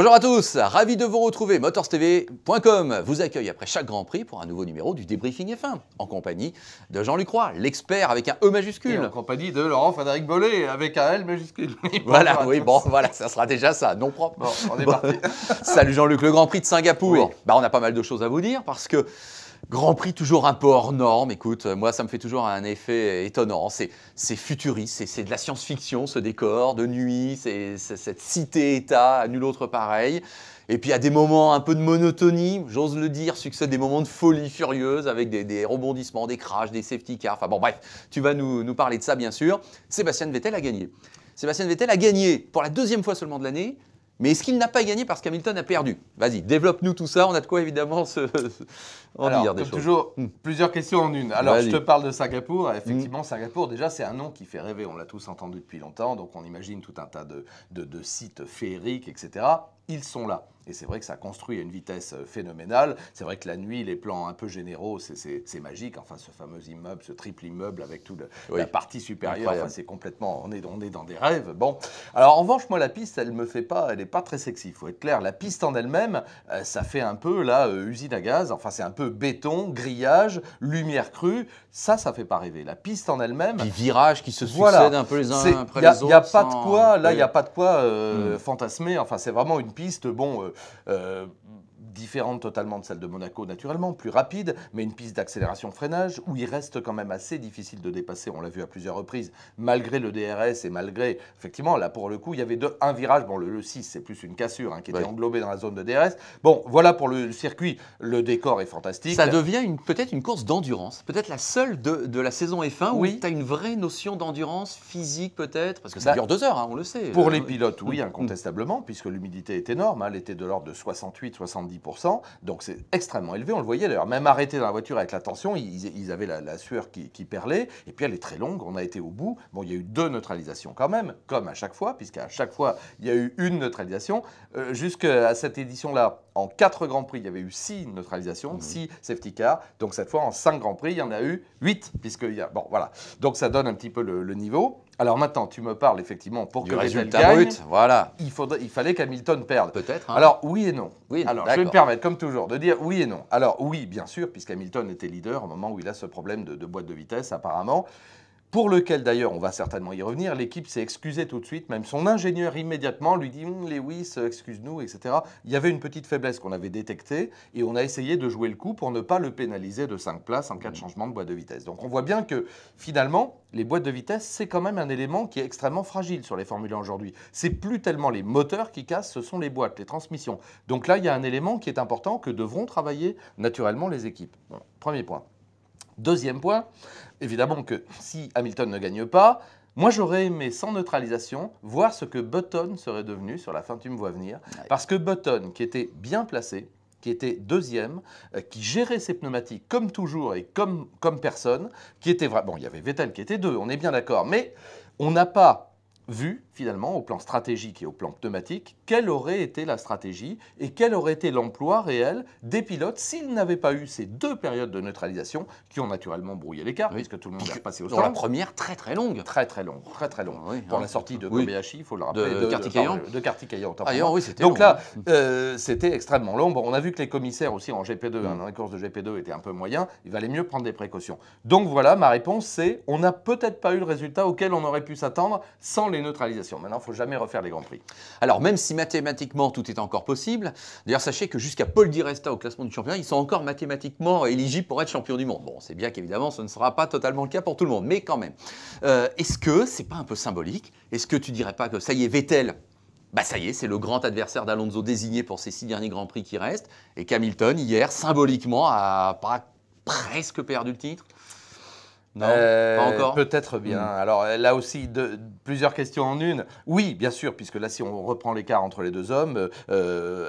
Bonjour à tous, ravi de vous retrouver. MotorsTV.com vous accueille après chaque Grand Prix pour un nouveau numéro du débriefing F1, en compagnie de Jean-Luc Roy, l'expert avec un E majuscule. Et en compagnie de Laurent-Frédéric Bollet avec un L majuscule. Voilà, oui, bon, voilà, ça sera déjà ça, non propre. Bon, on est parti. Salut Jean-Luc, le Grand Prix de Singapour. Oui. On a pas mal de choses à vous dire parce que Grand Prix toujours un peu hors norme. Écoute, moi, ça me fait toujours un effet étonnant. C'est futuriste, c'est de la science-fiction, ce décor de nuit, c'est cette cité-état, nul autre pareil. Et puis, à des moments un peu de monotonie, j'ose le dire, succèdent des moments de folie furieuse avec des rebondissements, des crashs, des safety cars. Enfin bon, bref, tu vas nous parler de ça, bien sûr. Sébastien Vettel a gagné. Sébastien Vettel a gagné pour la deuxième fois seulement de l'année. Mais est-ce qu'il n'a pas gagné parce qu'Hamilton a perdu? Vas-y, développe-nous tout ça. On a de quoi évidemment dire des choses. Toujours, plusieurs questions en une. Alors, je te parle de Singapour. Effectivement, Singapour, déjà, c'est un nom qui fait rêver. On l'a tous entendu depuis longtemps. Donc, on imagine tout un tas de sites féeriques, etc. Ils sont là. Et c'est vrai que ça construit à une vitesse phénoménale. C'est vrai que la nuit, les plans un peu généraux, c'est magique. Enfin, ce fameux immeuble, ce triple immeuble avec toute la partie supérieure, enfin, c'est complètement... On est dans des rêves. Bon. Alors, en revanche, moi, la piste, elle n'est pas très sexy. Il faut être clair. La piste en elle-même, ça fait un peu usine à gaz. Enfin, c'est un peu béton, grillage, lumière crue. Ça fait pas rêver. La piste en elle-même... Puis virages qui se succèdent un peu les uns après les autres. Il n'y a pas de quoi, là, il n'y a pas de quoi fantasmer. Enfin, c'est vraiment une piste, différente totalement de celle de Monaco naturellement, plus rapide, mais une piste d'accélération-freinage où il reste quand même assez difficile de dépasser, on l'a vu à plusieurs reprises, malgré le DRS et malgré, effectivement, là pour le coup, il y avait un virage, bon le 6 c'est plus une cassure qui était englobée dans la zone de DRS, bon voilà pour le circuit, le décor est fantastique. Ça devient peut-être une course d'endurance, peut-être la seule de la saison F1 où tu as une vraie notion d'endurance physique peut-être, parce que ça dure 2 heures, on le sait. Pour les pilotes, oui, incontestablement, puisque l'humidité est énorme, elle était de l'ordre de 68-70%. Donc c'est extrêmement élevé, on le voyait d'ailleurs. Même arrêté dans la voiture avec la tension, ils avaient la sueur qui perlait. Et puis elle est très longue, on a été au bout. Bon, il y a eu 2 neutralisations quand même, comme à chaque fois, puisqu'à chaque fois, il y a eu une neutralisation. Jusqu'à cette édition-là, en 4 Grands Prix, il y avait eu 6 neutralisations, 6 safety cars. Donc cette fois, en 5 Grands Prix, il y en a eu 8, bon, voilà. Donc ça donne un petit peu le niveau. Alors maintenant, tu me parles effectivement pour que Vettel gagne, brut, voilà. il fallait qu'Hamilton perde. Peut-être. Alors oui et non. Oui, alors je vais me permettre, comme toujours, de dire oui et non. Alors oui, bien sûr, puisqu'Hamilton était leader au moment où il a ce problème de boîte de vitesse apparemment. Pour lequel, d'ailleurs, on va certainement y revenir, l'équipe s'est excusée tout de suite, même son ingénieur immédiatement lui dit « Lewis, excuse-nous, etc. » Il y avait une petite faiblesse qu'on avait détectée et on a essayé de jouer le coup pour ne pas le pénaliser de 5 places en cas de changement de boîte de vitesse. Donc on voit bien que, finalement, les boîtes de vitesse, c'est quand même un élément qui est extrêmement fragile sur les Formule 1 aujourd'hui. C'est plus tellement les moteurs qui cassent, ce sont les boîtes, les transmissions. Donc là, il y a un élément qui est important que devront travailler naturellement les équipes. Bon, premier point. Deuxième point, évidemment que si Hamilton ne gagne pas, moi j'aurais aimé, sans neutralisation, voir ce que Button serait devenu sur la fin, tu me vois venir. Parce que Button, qui était bien placé, qui était deuxième, qui gérait ses pneumatiques comme toujours et comme personne, qui était vraiment... Bon, il y avait Vettel qui était 2, on est bien d'accord, mais on n'a pas vu, finalement, au plan stratégique et au plan pneumatique, quelle aurait été la stratégie et quel aurait été l'emploi réel des pilotes s'ils n'avaient pas eu ces 2 périodes de neutralisation qui ont naturellement brouillé l'écart, puisque tout le monde est repassé au stand. La première, très longue. Très longue. Oui, pour la sortie de Kobayashi, il faut le rappeler. De Kartikeyan. De Kartikeyan. Oui, c'était donc long, là, c'était extrêmement long. Bon, on a vu que les commissaires aussi en GP2, dans les courses de GP2, étaient un peu moyens. Il valait mieux prendre des précautions. Donc voilà, ma réponse, c'est on n'a peut-être pas eu le résultat auquel on aurait pu s'attendre sans les neutralisations. Maintenant, il ne faut jamais refaire les Grands Prix. Alors, même si mathématiquement tout est encore possible, d'ailleurs, sachez que jusqu'à Paul Di Resta au classement du championnat, ils sont encore mathématiquement éligibles pour être champion du monde. Bon, c'est bien qu'évidemment, ce ne sera pas totalement le cas pour tout le monde, mais quand même. Est-ce que c'est pas un peu symbolique? Est-ce que tu dirais pas que ça y est, Vettel, ça y est, c'est le grand adversaire d'Alonso désigné pour ces 6 derniers Grands Prix qui restent, et qu'Hamilton, hier, symboliquement, a presque perdu le titre? Non, pas encore. Peut-être bien. Alors là aussi, plusieurs questions en une. Oui, bien sûr, puisque là, si on reprend l'écart entre les 2 hommes,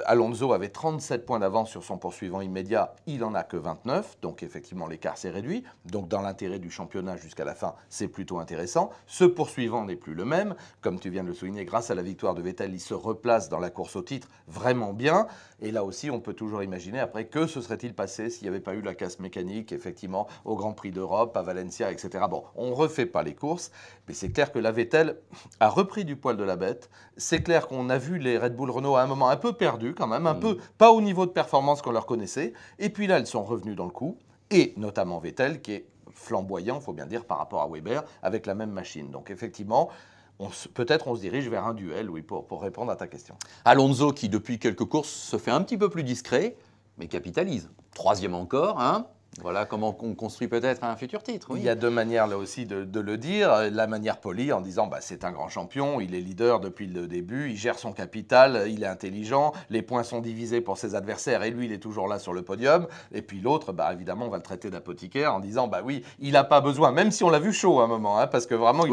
Alonso avait 37 points d'avance sur son poursuivant immédiat, il n'en a que 29, donc effectivement l'écart s'est réduit. Donc dans l'intérêt du championnat jusqu'à la fin, c'est plutôt intéressant. Ce poursuivant n'est plus le même. Comme tu viens de le souligner, grâce à la victoire de Vettel, il se replace dans la course au titre vraiment bien. Et là aussi, on peut toujours imaginer après que se serait-il passé s'il n'y avait pas eu la casse mécanique, effectivement, au Grand Prix d'Europe, à Valencia, Valencia, etc. Bon, on ne refait pas les courses, mais c'est clair que la Vettel a repris du poil de la bête. C'est clair qu'on a vu les Red Bull Renault à un moment un peu perdus quand même, un peu pas au niveau de performance qu'on leur connaissait. Et puis là, elles sont revenues dans le coup, et notamment Vettel qui est flamboyant, il faut bien dire, par rapport à Weber, avec la même machine. Donc effectivement, peut-être on se dirige vers un duel, oui, pour répondre à ta question. Alonso qui, depuis quelques courses, se fait un petit peu plus discret, mais capitalise. Troisième encore, hein. Voilà comment on construit peut-être un futur titre. Oui. Il y a deux manières là aussi de le dire. La manière polie en disant c'est un grand champion, il est leader depuis le début, il gère son capital, il est intelligent, les points sont divisés pour ses adversaires et lui il est toujours là sur le podium. Et puis l'autre, évidemment on va le traiter d'apothicaire en disant oui, il n'a pas besoin, même si on l'a vu chaud à un moment, hein, parce que vraiment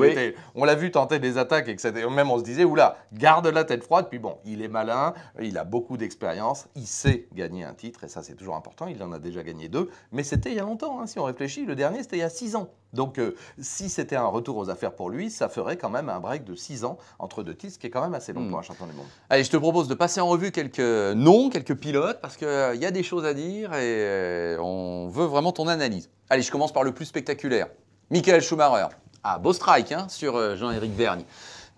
on l'a vu tenter des attaques, etc. Même on se disait oula, garde la tête froide, puis bon, il est malin, il a beaucoup d'expérience, il sait gagner un titre et ça c'est toujours important, il en a déjà gagné 2, mais c'était il y a longtemps, hein, si on réfléchit. Le dernier, c'était il y a 6 ans. Donc, si c'était un retour aux affaires pour lui, ça ferait quand même un break de 6 ans entre 2 titres, ce qui est quand même assez long pour un champion du monde. Allez, je te propose de passer en revue quelques noms, quelques pilotes, parce qu'il y a des choses à dire et on veut vraiment ton analyse. Allez, je commence par le plus spectaculaire. Michael Schumacher. Ah, beau strike sur Jean-Éric Vergne.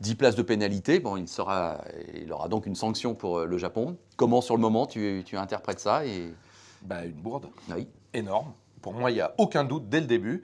10 places de pénalité. Bon, il aura donc une sanction pour le Japon. Comment, sur le moment, tu interprètes ça Une bourde. Oui. Énorme. Pour moi, il n'y a aucun doute dès le début.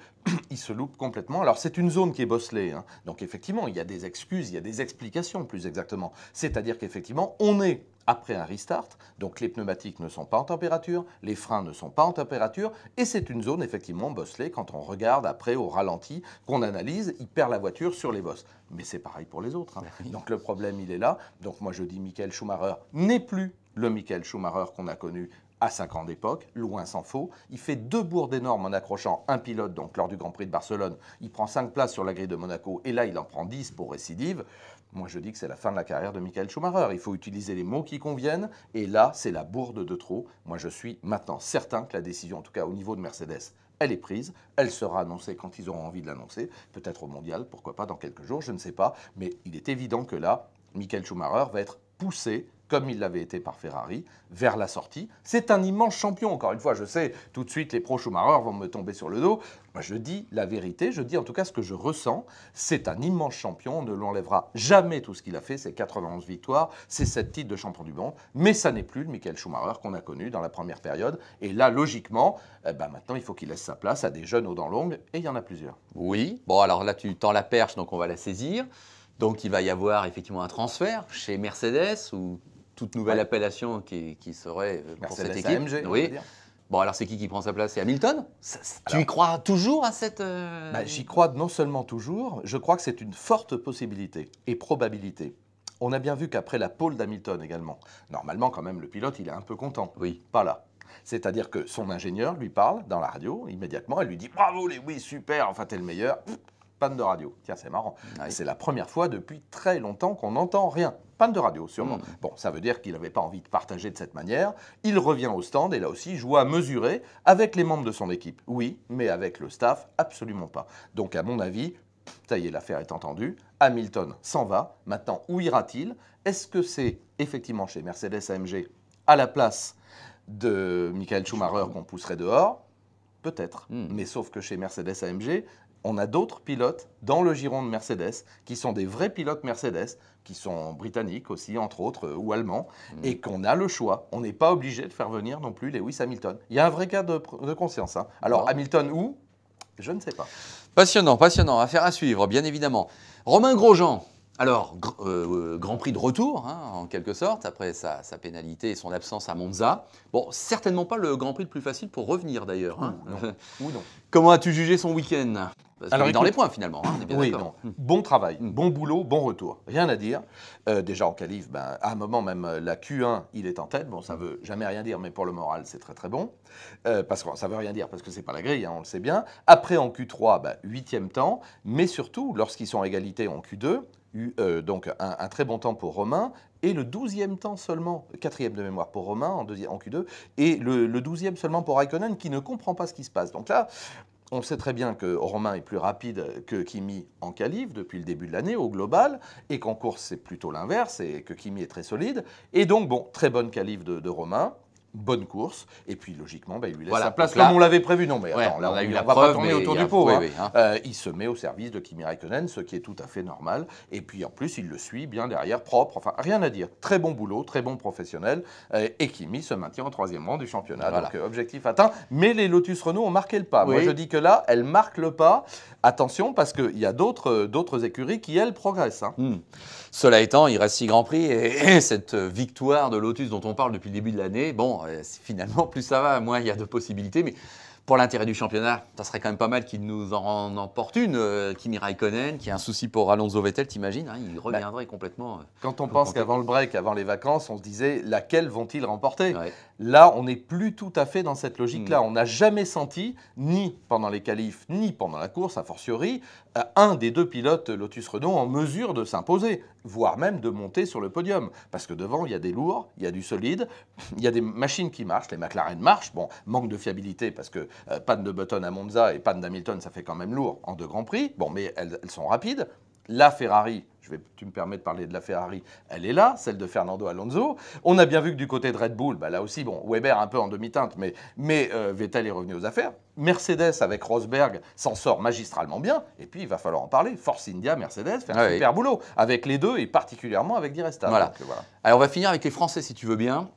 Il se loupe complètement. Alors, c'est une zone qui est bosselée. Hein. Donc, effectivement, il y a des excuses, il y a des explications, plus exactement. C'est-à-dire qu'effectivement, on est après un restart. Donc, les pneumatiques ne sont pas en température, les freins ne sont pas en température. Et c'est une zone, effectivement, bosselée. Quand on regarde après au ralenti, qu'on analyse, il perd la voiture sur les bosses. Mais c'est pareil pour les autres. Hein. Donc, le problème, il est là. Donc, moi, je dis Michael Schumacher n'est plus le Michael Schumacher qu'on a connu à 5 ans d'époque, loin s'en faut. Il fait 2 bourdes énormes en accrochant un pilote, donc lors du Grand Prix de Barcelone. Il prend 5 places sur la grille de Monaco et là, il en prend 10 pour récidive. Moi, je dis que c'est la fin de la carrière de Michael Schumacher. Il faut utiliser les mots qui conviennent et là, c'est la bourde de trop. Moi, je suis maintenant certain que la décision, en tout cas au niveau de Mercedes, elle est prise. Elle sera annoncée quand ils auront envie de l'annoncer. Peut-être au Mondial, pourquoi pas dans quelques jours, je ne sais pas. Mais il est évident que là, Michael Schumacher va être poussé, comme il l'avait été par Ferrari, vers la sortie. C'est un immense champion. Encore une fois, je sais, tout de suite, les pro-Schumacher vont me tomber sur le dos. Moi, je dis la vérité, je dis en tout cas ce que je ressens. C'est un immense champion, on ne l'enlèvera jamais tout ce qu'il a fait, c'est 91 victoires, c'est 7 titres de champion du monde, mais ça n'est plus le Michael Schumacher qu'on a connu dans la première période. Et là, logiquement, maintenant, il faut qu'il laisse sa place à des jeunes aux dents longues, et il y en a plusieurs. Oui, bon alors là, tu tends la perche, donc on va la saisir. Donc, il va y avoir effectivement un transfert chez Mercedes ou toute nouvelle appellation qui serait pour cette équipe. AMG, on va dire. Bon, alors c'est qui prend sa place? C'est Hamilton? Tu y crois toujours à cette... J'y crois non seulement toujours, je crois que c'est une forte possibilité et probabilité. On a bien vu qu'après la pole d'Hamilton également, normalement quand même le pilote il est un peu content. Oui. Pas là. C'est-à-dire que son ingénieur lui parle dans la radio immédiatement, elle lui dit « Bravo Lewis, super, enfin t'es le meilleur ». Panne de radio. Tiens, c'est marrant. Oui. C'est la première fois depuis très longtemps qu'on n'entend rien. Panne de radio, sûrement. Bon, ça veut dire qu'il n'avait pas envie de partager de cette manière. Il revient au stand et là aussi, il joue à mesurer avec les membres de son équipe. Oui, mais avec le staff, absolument pas. Donc, à mon avis, ça y est, l'affaire est entendue. Hamilton s'en va. Maintenant, où ira-t-il? Est-ce que c'est effectivement chez Mercedes AMG à la place de Michael Schumacher qu'on pousserait dehors? Peut-être. Mais sauf que chez Mercedes AMG, on a d'autres pilotes dans le giron de Mercedes qui sont des vrais pilotes Mercedes, qui sont britanniques aussi, entre autres, ou allemands, et qu'on a le choix. On n'est pas obligé de faire venir non plus Lewis Hamilton. Il y a un vrai cas de conscience. Hein. Alors, Hamilton où? Je ne sais pas. Passionnant, passionnant. Affaire à suivre, bien évidemment. Romain Grosjean. Alors, Grand Prix de retour, hein, en quelque sorte, après sa pénalité et son absence à Monza. Bon, certainement pas le Grand Prix le plus facile pour revenir d'ailleurs. Hein. Ou non. Comment as-tu jugé son week-end? Parce qu'il est dans les points finalement, hein, on est bien d'accord. Bon travail, bon boulot, bon retour. Rien à dire. Déjà en qualif, à un moment même la Q1, il est en tête. Bon, ça veut jamais rien dire, mais pour le moral, c'est très très bon. Parce que ça veut rien dire, parce que c'est pas la grille, hein, on le sait bien. Après en Q3, 8e temps. Mais surtout, lorsqu'ils sont en égalité en Q2, donc un très bon temps pour Romain, et le 12e temps seulement, 4e de mémoire pour Romain en Q2, et le 12e seulement pour Raikkonen qui ne comprend pas ce qui se passe. Donc là, on sait très bien que Romain est plus rapide que Kimi en qualif depuis le début de l'année au global, et qu'en course c'est plutôt l'inverse, et que Kimi est très solide. Et donc, bon, très bonne qualif de Romain. bonne course, et puis logiquement, il lui laisse Voilà, sa place donc là- comme on l'avait prévu. Non mais Ouais, attends, là on a eu la on va preuve, pas tourner mais autour il y a- du pot. oui, hein. oui, hein. Il se met au service de Kimi Raikkonen, ce qui est tout à fait normal, et puis en plus il le suit bien derrière, propre, enfin rien à dire. Très bon boulot, très bon professionnel, et Kimi se maintient en 3e rang du championnat, Voilà. donc objectif atteint. Mais les Lotus Renault ont marqué le pas. Oui. Moi je dis que là, elles marquent le pas. Attention, parce qu'il y a d'autres écuries qui, elles, progressent. Hein. Cela étant, il reste 6 Grands Prix et cette victoire de Lotus dont on parle depuis le début de l'année, bon, finalement, plus ça va, moins il y a de possibilités. Mais pour l'intérêt du championnat, ça serait quand même pas mal qu'il nous en emporte une. Kimi Raikkonen, qui a un souci pour Alonso Vettel, t'imagines, hein, il reviendrait complètement. Quand on pense qu'avant le break, avant les vacances, on se disait laquelle vont-ils remporter? Ouais. Là, on n'est plus tout à fait dans cette logique-là. On n'a jamais senti, ni pendant les qualifs, ni pendant la course, a fortiori, un des 2 pilotes Lotus Renault en mesure de s'imposer, voire même de monter sur le podium. Parce que devant, il y a des lourds, il y a du solide, il y a des machines qui marchent, les McLaren marchent. Bon, manque de fiabilité parce que panne de Button à Monza et panne d'Hamilton, ça fait quand même lourd en 2 Grands Prix. Bon, mais elles sont rapides. La Ferrari, tu me permets de parler de la Ferrari, elle est là, celle de Fernando Alonso. On a bien vu que du côté de Red Bull, là aussi, bon, Weber un peu en demi-teinte, mais Vettel est revenu aux affaires. Mercedes avec Rosberg s'en sort magistralement bien. Et puis, il va falloir en parler. Force India, Mercedes fait un super boulot avec les deux et particulièrement avec Di Resta. Voilà. Donc, voilà. Alors, on va finir avec les Français, si tu veux bien.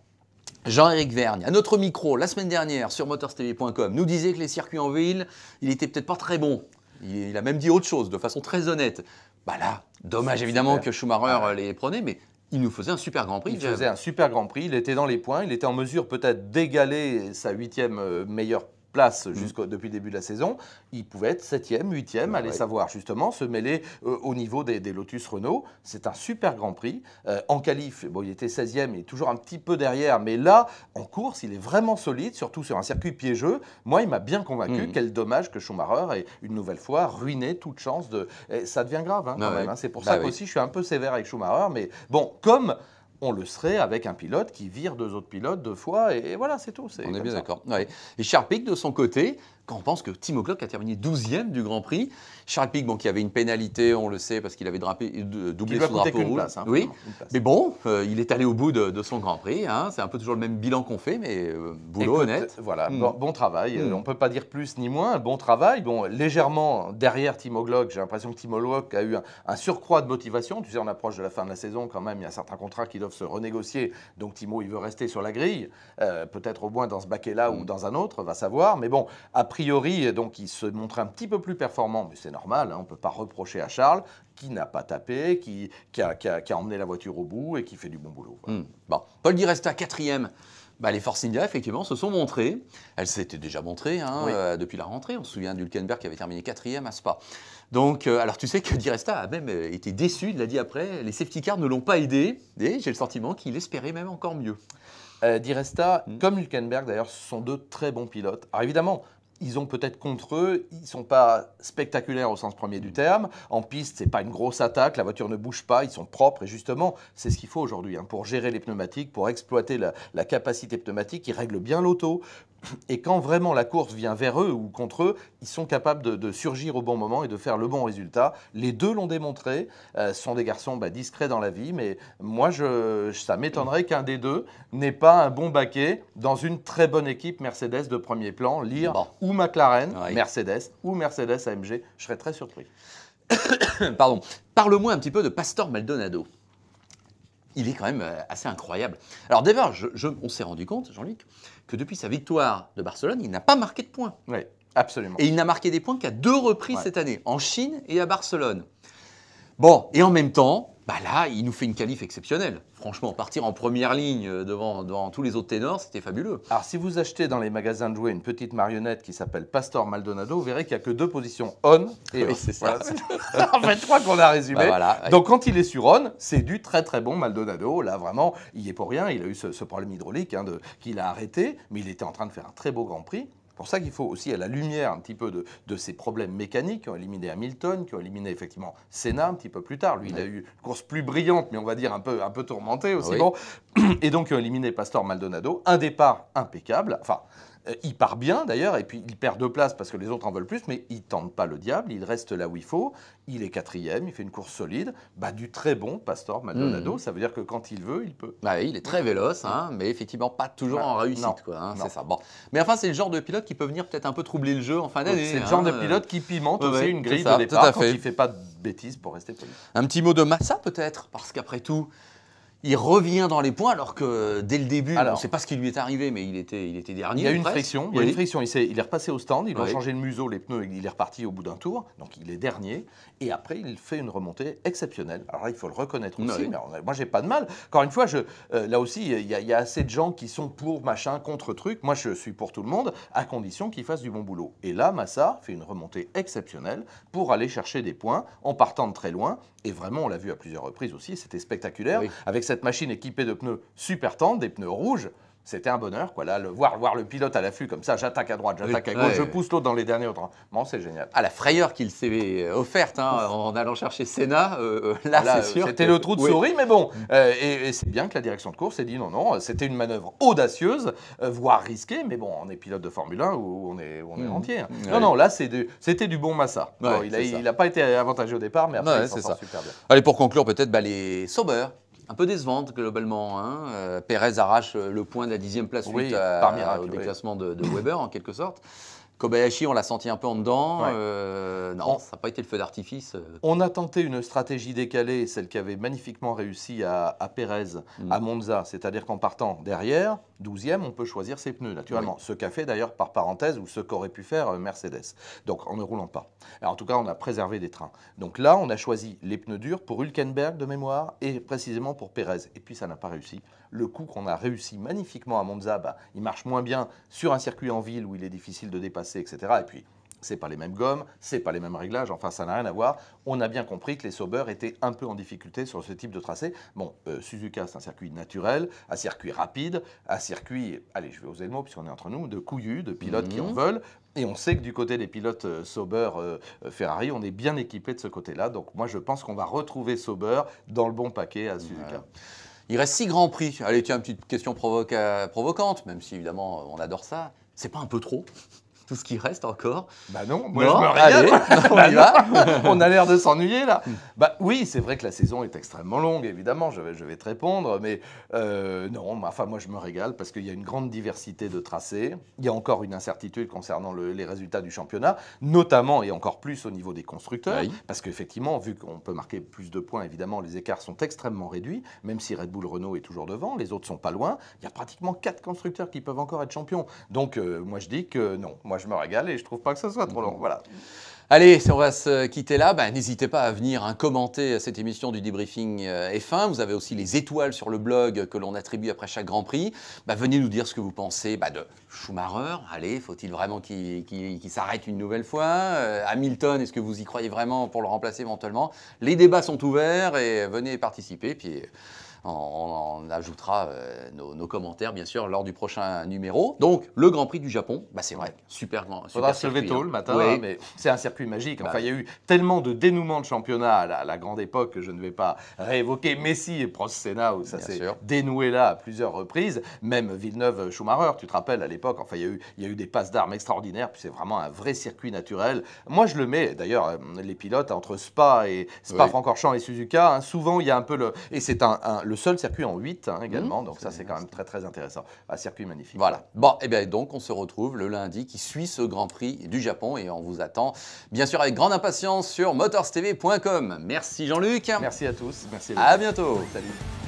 Jean-Éric Vergne, à notre micro, la semaine dernière, sur motorstv.com, nous disait que les circuits en ville, il était peut-être pas très bon. Il a même dit autre chose, de façon très honnête. Bah là, dommage évidemment que Schumacher les prenait, mais il nous faisait un super Grand Prix. Il faisait un super Grand Prix, il était dans les points, il était en mesure peut-être d'égaler sa 8e meilleure place depuis le début de la saison. Il pouvait être 7e, 8e, aller savoir justement se mêler au niveau des Lotus Renault. C'est un super Grand Prix. En qualif, bon, il était 16e, il est toujours un petit peu derrière, mais là, en course, il est vraiment solide, surtout sur un circuit piégeux. Moi, il m'a bien convaincu. Quel dommage que Schumacher ait une nouvelle fois ruiné toute chance de... Et ça devient grave quand même. Hein. C'est pour ça qu'aussi je suis un peu sévère avec Schumacher, mais bon, comme... on le serait avec un pilote qui vire 2 autres pilotes 2 fois, et voilà, c'est tout. On est bien d'accord. Ouais. Et Charles Pic, de son côté, quand on pense que Timo Glock a terminé 12e du Grand Prix, Charles Pic, bon, qui avait une pénalité, on le sait, parce qu'il avait doublé sous drapeau rouge. Place, hein, oui, une place. mais bon, il est allé au bout de son Grand Prix. Hein. C'est un peu toujours le même bilan qu'on fait, mais boulot honnête. Voilà, bon travail. On ne peut pas dire plus ni moins. Bon travail. Bon, légèrement derrière Timo Glock, j'ai l'impression que Timo Glock a eu un surcroît de motivation. Tu sais, on approche de la fin de la saison quand même. Il y a certains contrats qui doivent se renégocier. Donc Timo, il veut rester sur la grille. Peut-être au moins dans ce baquet-là ou dans un autre, va savoir. Mais bon, a priori, donc, il se montrait un petit peu plus performant. Mais c'est normal, hein, on ne peut pas reprocher à Charles qui n'a pas tapé, qui a emmené la voiture au bout et qui fait du bon boulot. Voilà. Bon. Paul Di Resta, 4e. Les Force India, effectivement, se sont montrées. Elles s'étaient déjà montrées depuis la rentrée. On se souvient d'Hülkenberg qui avait terminé 4e à Spa. Donc, alors tu sais que Di Resta a même été déçu, il l'a dit après. Les safety cars ne l'ont pas aidé. Et j'ai le sentiment qu'il espérait même encore mieux. Di Resta, comme Hülkenberg d'ailleurs, ce sont 2 très bons pilotes. Alors évidemment, ils ont peut-être contre eux, ils ne sont pas spectaculaires au sens premier du terme. En piste, ce n'est pas une grosse attaque, la voiture ne bouge pas, ils sont propres. Et justement, c'est ce qu'il faut aujourd'hui pour gérer les pneumatiques, pour exploiter la capacité pneumatique. Ils règlent bien l'auto. Et quand vraiment la course vient vers eux ou contre eux, ils sont capables de surgir au bon moment et de faire le bon résultat. Les 2 l'ont démontré. Ce sont des garçons discrets dans la vie, mais moi, ça m'étonnerait qu'un des 2 n'ait pas un bon baquet dans une très bonne équipe Mercedes de premier plan, Lear ou McLaren, Mercedes ou Mercedes AMG. Je serais très surpris. Pardon. Parle-moi un petit peu de Pastor Maldonado. Il est quand même assez incroyable. Alors d'abord, on s'est rendu compte, Jean-Luc, que depuis sa victoire de Barcelone, il n'a pas marqué de points. Oui, absolument. Et il n'a marqué des points qu'à 2 reprises cette année, en Chine et à Barcelone. Bon, et en même temps, là, il nous fait une qualif exceptionnelle. Franchement, partir en première ligne devant tous les autres ténors, c'était fabuleux. Alors, si vous achetez dans les magasins de jouets une petite marionnette qui s'appelle Pastor Maldonado, vous verrez qu'il n'y a que 2 positions on et off. C'est ça. Voilà. En fait, 3 qu'on a résumé. Voilà. Donc, quand il est sur on, c'est du très très bon Maldonado. Là, vraiment, il n'y est pour rien. Il a eu ce problème hydraulique qu'il a arrêté, mais il était en train de faire un très beau Grand Prix. C'est pour ça qu'il faut aussi, à la lumière un petit peu de ces problèmes mécaniques qui ont éliminé Hamilton, qui ont éliminé effectivement Senna un petit peu plus tard. Lui, il a eu une course plus brillante, mais on va dire un peu tourmentée aussi. Bon. Et donc, qui ont éliminé Pastor Maldonado. Un départ impeccable. Enfin, Il part bien d'ailleurs, et puis il perd 2 places parce que les autres en veulent plus, mais il tente pas le diable, il reste là où il faut. Il est 4e, il fait une course solide, du très bon Pastor Maldonado. Ça veut dire que quand il veut, il peut. Il est très véloce, hein, mais effectivement pas toujours en réussite. Non, Quoi, hein, non. c'est ça. Bon. Mais enfin, c'est le genre de pilote qui peut venir peut-être un peu troubler le jeu en fin d'année. C'est le genre de pilote qui pimente aussi une grille ça, de départ quand fait. il ne fait pas de bêtises pour rester poli. Un petit mot de Massa peut-être, parce qu'après tout, il revient dans les points alors que dès le début, on ne sait pas ce qui lui est arrivé, mais il était dernier. Il y a une presque. friction, il est repassé au stand, ils ont changé le museau, les pneus, il est reparti au bout d'un tour, donc il est dernier. Et après, il fait une remontée exceptionnelle. Alors là, il faut le reconnaître aussi, mais moi, j'ai pas de mal. Encore une fois, là aussi, il y a assez de gens qui sont pour machin, contre truc. Moi, je suis pour tout le monde, à condition qu'il fasse du bon boulot. Et là, Massa fait une remontée exceptionnelle pour aller chercher des points en partant de très loin. Et vraiment, on l'a vu à plusieurs reprises aussi, c'était spectaculaire. Avec cette machine équipée de pneus super tendres, des pneus rouges, c'était un bonheur. Quoi. Là, voir le pilote à l'affût comme ça, j'attaque à droite, j'attaque à gauche, je pousse l'autre dans les derniers autres. Bon, c'est génial. La frayeur qu'il s'est offerte en allant chercher Senna, là c'est sûr. C'était le trou de souris, mais bon. Et c'est bien que la direction de course ait dit non, c'était une manœuvre audacieuse, voire risquée, mais bon, on est pilote de Formule 1 où on est entier. Non, là, c'était du bon Massa. Bon, il n'a pas été avantagé au départ, mais après, il s'en sort super bien. Allez, pour conclure, peut-être les Sauber. Un peu décevante globalement. Hein. Pérez arrache le point de la 10e place suite au déclassement de Weber en quelque sorte. Kobayashi, on l'a senti un peu en dedans. Non, ça n'a pas été le feu d'artifice. On a tenté une stratégie décalée, celle qui avait magnifiquement réussi à Pérez, à Monza. C'est-à-dire qu'en partant derrière, 12e, on peut choisir ses pneus, naturellement. Ce qu'a fait d'ailleurs, par parenthèse, ou ce qu'aurait pu faire Mercedes. Donc, en ne roulant pas. Alors, en tout cas, on a préservé des trains. Donc là, on a choisi les pneus durs pour Hülkenberg de mémoire et précisément pour Pérez. Et puis, ça n'a pas réussi. Le coup qu'on a réussi magnifiquement à Monza, il marche moins bien sur un circuit en ville où il est difficile de dépasser, etc. Et puis, c'est pas les mêmes gommes, c'est pas les mêmes réglages, enfin ça n'a rien à voir. On a bien compris que les Sauber étaient un peu en difficulté sur ce type de tracé. Bon, Suzuka, c'est un circuit naturel, un circuit rapide, un circuit, allez, je vais oser le mot puisqu'on est entre nous, de couillus, de pilotes qui en veulent. Et on sait que du côté des pilotes Sauber, Ferrari, on est bien équipé de ce côté-là. Donc moi, je pense qu'on va retrouver Sauber dans le bon paquet à Suzuka. Il reste 6 grands prix. Allez, tiens, une petite question provocante, même si évidemment on adore ça. C'est pas un peu trop ? Tout ce qui reste encore. Non, moi je me régale. Allez, on y va. On a l'air de s'ennuyer là. Oui, c'est vrai que la saison est extrêmement longue, évidemment, je vais te répondre, mais non, moi je me régale parce qu'il y a une grande diversité de tracés. Il y a encore une incertitude concernant les résultats du championnat, notamment et encore plus au niveau des constructeurs, parce qu'effectivement, vu qu'on peut marquer plus de points, évidemment, les écarts sont extrêmement réduits, même si Red Bull Renault est toujours devant, les autres sont pas loin. Il y a pratiquement 4 constructeurs qui peuvent encore être champions. Donc moi je dis que non, moi je me régale et je trouve pas que ce soit trop long. Voilà. Allez, si on va se quitter là, n'hésitez pas à venir commenter cette émission du débriefing F1. Vous avez aussi les étoiles sur le blog que l'on attribue après chaque Grand Prix. Venez nous dire ce que vous pensez de Schumacher. Allez, faut-il vraiment qu'il s'arrête une nouvelle fois Hamilton, est-ce que vous y croyez vraiment pour le remplacer éventuellement? Les débats sont ouverts et venez participer. Puis on ajoutera nos commentaires, bien sûr, lors du prochain numéro. Donc, le Grand Prix du Japon, c'est vrai, super grand. Il faudra se lever tôt le matin, mais c'est un circuit magique. Enfin, il y a eu tellement de dénouements de championnat à la grande époque que je ne vais pas réévoquer Messi et Prost Senna, où ça s'est dénoué là à plusieurs reprises. Même Villeneuve-Schumacher, tu te rappelles, à l'époque, enfin, il y a eu des passes d'armes extraordinaires, puis c'est vraiment un vrai circuit naturel. Moi, je le mets, d'ailleurs, les pilotes entre Spa-Francorchamps et Suzuka, souvent, il y a un peu et c'est le seul circuit en 8 également, donc ça c'est quand même très très intéressant. Un circuit magnifique. Voilà. Bon, et bien donc on se retrouve le lundi qui suit ce Grand Prix du Japon et on vous attend bien sûr avec grande impatience sur motorstv.com. Merci Jean-Luc. Merci à tous. Merci. À bientôt. Salut.